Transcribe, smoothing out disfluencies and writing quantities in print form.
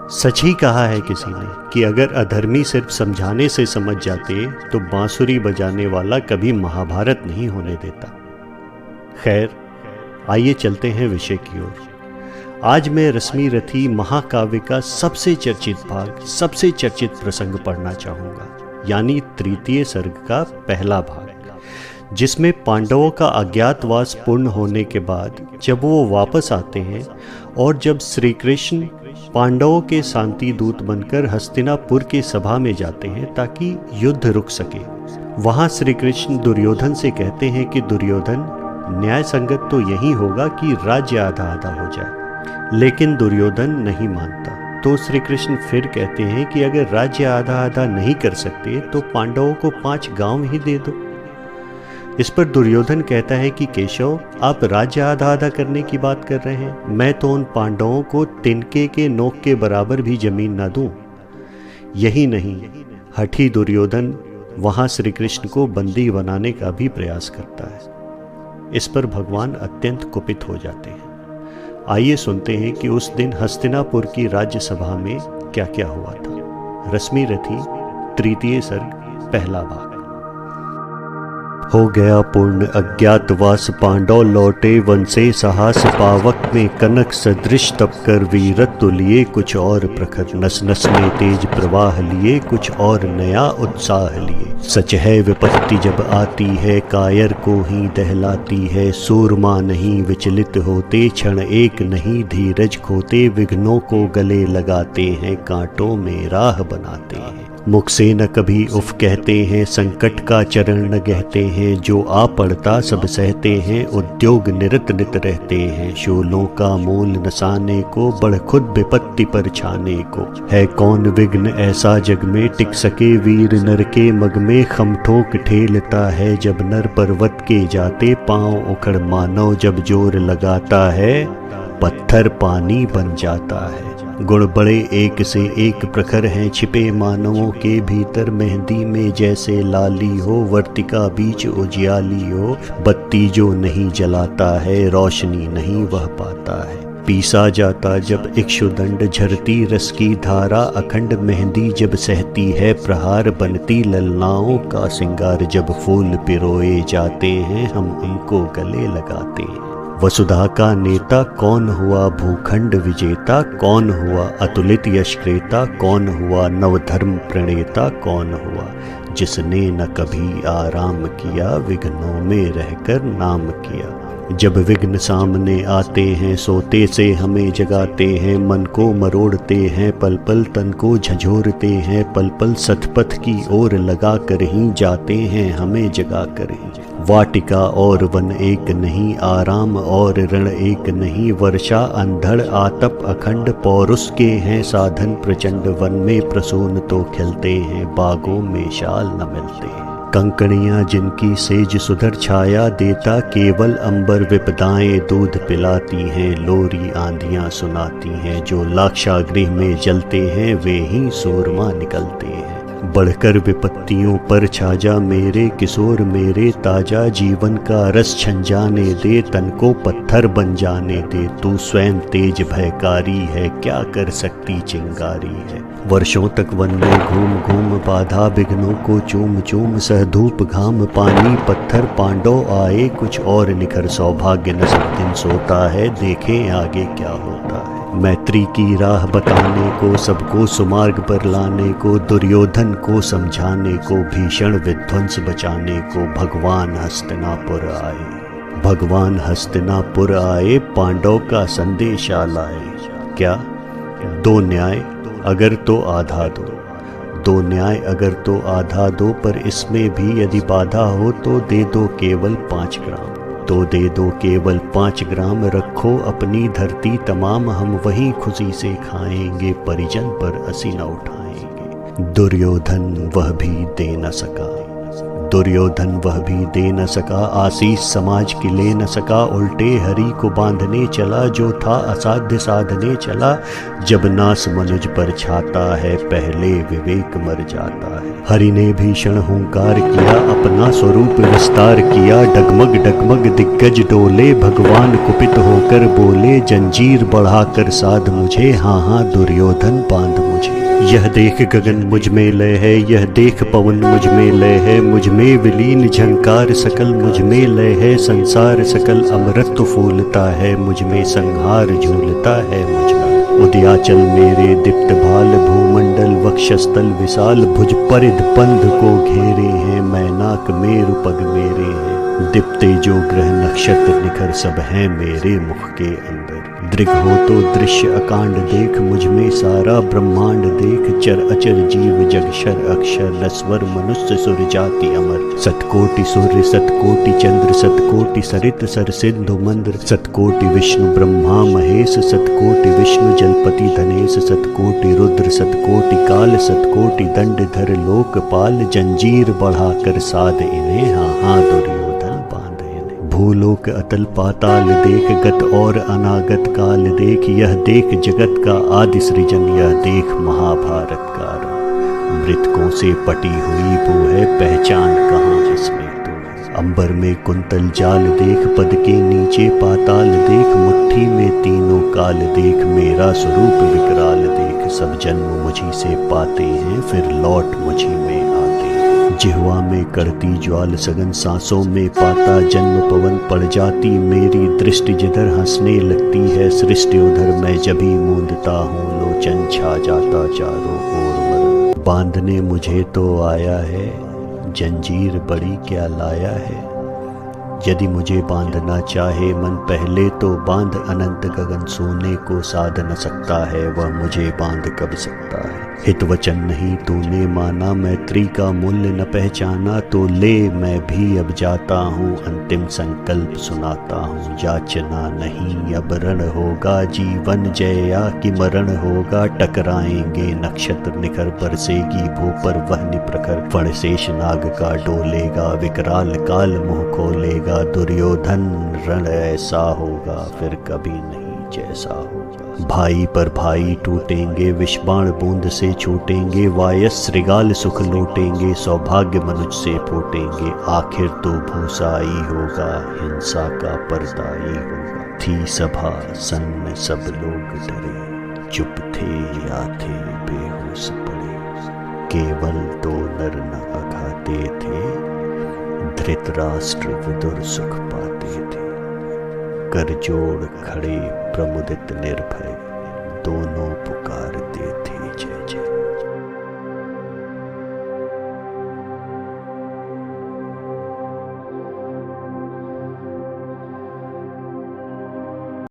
सच ही कहा है किसी ने कि अगर अधर्मी सिर्फ समझाने से समझ जाते तो बांसुरी बजाने वाला कभी महाभारत नहीं होने देता। खैर, आइए चलते हैं विषय की ओर। आज मैं रश्मि रथी महाकाव्य का सबसे चर्चित भाग, सबसे चर्चित प्रसंग पढ़ना चाहूँगा, यानी तृतीय सर्ग का पहला भाग, जिसमें पांडवों का अज्ञातवास पूर्ण होने के बाद जब वो वापस आते हैं और जब श्री कृष्ण पांडवों के शांति दूत बनकर हस्तिनापुर की सभा में जाते हैं ताकि युद्ध रुक सके। वहाँ श्री कृष्ण दुर्योधन से कहते हैं कि दुर्योधन, न्याय संगत तो यही होगा कि राज्य आधा आधा हो जाए, लेकिन दुर्योधन नहीं मानता। तो श्री कृष्ण फिर कहते हैं कि अगर राज्य आधा आधा नहीं कर सकते तो पांडवों को 5 गांव ही दे दो। इस पर दुर्योधन कहता है कि केशव, आप राज्य आधा आधा करने की बात कर रहे हैं, मैं तो उन पांडवों को तिनके के नोक के बराबर भी जमीन ना दूं। यही नहीं, हठी दुर्योधन वहां श्री कृष्ण को बंदी बनाने का भी प्रयास करता है। इस पर भगवान अत्यंत कुपित हो जाते हैं। आइए सुनते हैं कि उस दिन हस्तिनापुर की राज्यसभा में क्या क्या हुआ था। रश्मि रथी, तृतीय सर्ग, पहला भाग। हो गया पूर्ण अज्ञातवास, पांडव लौटे वन से साहस पावक में कनक सदृश तप कर वीरत्व लिए कुछ और प्रखर, नस नस में तेज प्रवाह लिए कुछ और नया उत्साह लिए। सच है विपत्ति जब आती है कायर को ही दहलाती है, सूरमा नहीं विचलित होते क्षण एक नहीं धीरज खोते, विघ्नों को गले लगाते हैं कांटों में राह बनाते हैं। मुख से न कभी उफ कहते हैं, संकट का चरण न गहते हैं, जो आ पड़ता सब सहते हैं, उद्योग निरत नित रहते हैं। शूलों का मूल नसाने को बढ़ खुद विपत्ति पर छाने को, है कौन विघ्न ऐसा जग में टिक सके वीर नर के मग में। खम ठोक ठेलता है जब नर पर्वत के जाते, पांव उखड़ मानव जब जोर लगाता है, पत्थर पानी बन जाता है। गुण बड़े एक से एक प्रखर हैं छिपे मानवों के भीतर, मेहंदी में जैसे लाली हो वर्तिका बीच उजियाली हो, बत्ती जो नहीं जलाता है रोशनी नहीं वह पाता है। पीसा जाता जब इक्षुदंड झरती रस की धारा, अखंड मेहंदी जब सहती है प्रहार, बनती ललनाओं का सिंगार जब फूल पिरोए जाते हैं, हम उनको गले लगाते हैं। वसुधा का नेता कौन हुआ भूखंड विजेता, कौन हुआ अतुलित यश क्रेता, कौन हुआ नवधर्म प्रणेता, कौन हुआ जिसने न कभी आराम किया विघ्नों में रहकर नाम किया। जब विघ्न सामने आते हैं सोते से हमें जगाते हैं, मन को मरोड़ते हैं पल पल तन को झंझोरते हैं, पल पल सतपथ की ओर लगा कर ही जाते हैं हमें जगा कर ही। वाटिका और वन एक नहीं, आराम और रण एक नहीं, वर्षा अंधड़ आतप अखंड पौरुष के हैं साधन प्रचंड। वन में प्रसून तो खिलते हैं बागों में शाल न मिलते हैं। कंकड़ियाँ जिनकी सेज सुधर छाया देता, केवल अंबर विपदाएं दूध पिलाती हैं, लोरी आंधियाँ सुनाती हैं, जो लाक्षागृह में जलते हैं वे ही सूरमा निकलते हैं। बढ़कर विपत्तियों पर छाजा मेरे किशोर मेरे ताजा, जीवन का रस छन जाने दे तन को पत्थर बन जाने दे। तू स्वयं तेज भयकारी है क्या कर सकती चिंगारी है। वर्षों तक वन में घूम घूम बाधा विघ्नों को चूम चूम, सह धूप घाम पानी पत्थर पांडव आए कुछ और निखर। सौभाग्य न सब दिन सोता है देखें आगे क्या होता है। मैत्री की राह बताने को सबको सुमार्ग पर लाने को, दुर्योधन को समझाने को भीषण विध्वंस बचाने को, भगवान हस्तिनापुर आए। भगवान हस्तिनापुर आए पांडव का संदेशा लाए। क्या? 2 न्याय अगर तो आधा दो, 2 न्याय अगर तो आधा दो, पर इसमें भी यदि बाधा हो तो दे दो केवल 5 ग्राम। तो दे दो केवल 5 ग्राम, रखो अपनी धरती तमाम, हम वहीं खुशी से खाएंगे परिजन पर असी न उठाएंगे। दुर्योधन वह भी दे न सका, दुर्योधन वह भी दे न सका, आशीष समाज की ले न सका, उल्टे हरि को बांधने चला, जो था असाध्य साधने चला। जब नास मनुज पर छाता है, पहले विवेक मर जाता है। हरि ने भीषण हुंकार किया, अपना स्वरूप विस्तार किया, डगमग डगमग दिग्गज डोले, भगवान कुपित होकर बोले, जंजीर बढ़ाकर साध मुझे, हाँ हाँ दुर्योधन बांध मुझे। यह देख गगन मुझ में लय है, यह देख पवन मुझ में लय है, मुझ में विलीन झंकार सकल मुझ में लय है, संसार सकल अमृत फूलता है, मुझ में संहार झूलता है मुझ में। उदयाचल मेरे दीप्त भाल, भूमंडल वक्षस्थल विशाल, भुज परिध पंध को घेरे हैं, मैनाक मेरु पग मेरे हैं। दीप्ते जो ग्रह नक्षत्र निखर सब हैं मेरे मुख के अंदर। दृग हो तो दृश्य अकांड देख, मुझ में सारा ब्रह्मांड देख, चर अचर जीव जगशर अक्षर, नस्वर मनुष्य सुर जाति अमर। सतकोटि सूर्य सतकोटि चंद्र, सतकोटि सरित सर सिंधु मंद्र, सतकोटि विष्णु ब्रह्मा महेश, सतकोटि विष्णु जलपति धनेश, सतकोटि रुद्र सतकोटि काल, सतकोटि दंडधर लोकपाल। जंजीर बढ़ाकर साध इन्हें, हाँ हाँ दुर्योधन बांध इन्हें। भूलोक अतल पाताल देख, गत और अनागत काल देख, यह देख जगत का आदि सृजन, यह देख महाभारत का रंग। मृतकों से पटी हुई वो है, पहचान कहाँ जिसमें तू है। अंबर में कुंतल जाल देख, पद के नीचे पाताल देख, मुट्ठी में तीनों काल देख, मेरा स्वरूप विकराल देख। सब जन्म मुझी से पाते हैं, फिर लौट मुझी में आते हैं। जिह्वा में करती ज्वाल सघन, सांसों में पाता जन्म पवन, पड़ जाती मेरी दृष्टि जिधर हंसने लगती है सृष्टि उधर। मैं जभी मूंदता हूँ, लोचन छा जाता चारों ओर मरण। बांधने मुझे तो आया है, जंजीर बड़ी क्या लाया है। यदि मुझे बांधना चाहे मन, पहले तो बांध अनंत गगन। सोने को साध न सकता है, वह मुझे बांध कब सकता है। हित वचन नहीं तूने माना, मैत्री का मूल्य न पहचाना, तो ले मैं भी अब जाता हूँ। अंतिम संकल्प सुनाता हूँ, याचना नहीं अब रण होगा। जीवन जया कि मरण होगा, टकराएंगे नक्षत्र निखर, बरसेगी भू पर वह निप्रखर। फण शेष नाग का डोलेगा, विकराल काल मुँह खोलेगा। दुर्योधन रण ऐसा होगा, फिर कभी नहीं जैसा होगा। भाई पर भाई टूटेंगे, विषबाण बूंद से छूटेंगे। वायस श्रृगाल सुख लूटेंगे, सौभाग्य मनुज से फूटेंगे। आखिर तो भूसा ही होगा, हिंसा का पर्दा ही होगा। थी सभा सन्न सब लोग डरे, चुप थे या थे बेहोश पड़े। केवल दो नर न अघाते थे, धृतराष्ट्र विदुर सुख पाते थे। कर जोड़ खड़े प्रमुदित निर्भय, दोनों पुकारते थे जय जय।